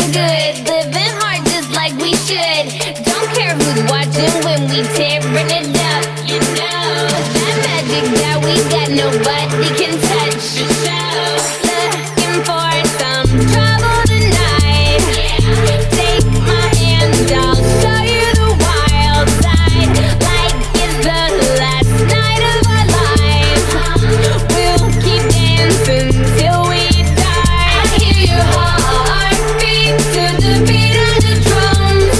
feeling good, living hard just like we should. Don't care who's watching when we tearing it up. You know that magic that we got, nobody can touch. Looking for some trouble tonight. Take my hand, I'll show you the wild side. Like it's the last night of our lives. We'll keep dancing till we die. I hear your heartbeat to the beat of the drums.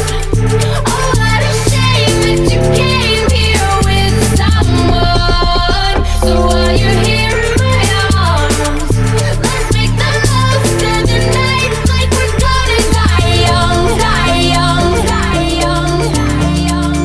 Oh, what a shame that you came here with someone. So while you're here in my arms, let's make the most of the night like we're gonna die young, die young, die young, die young,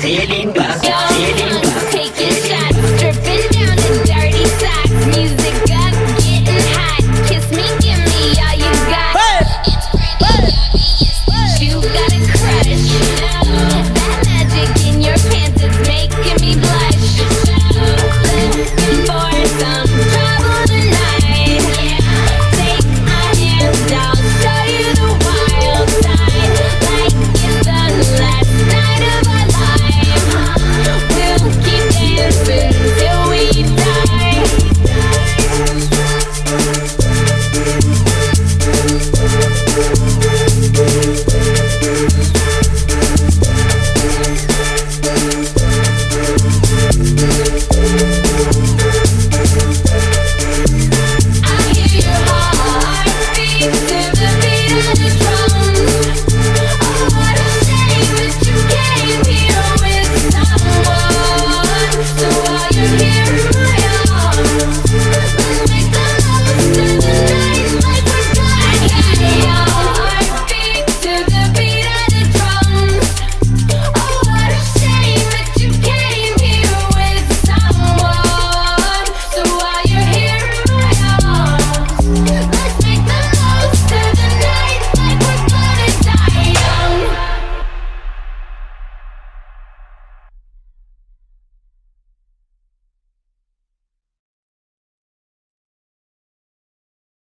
Feeling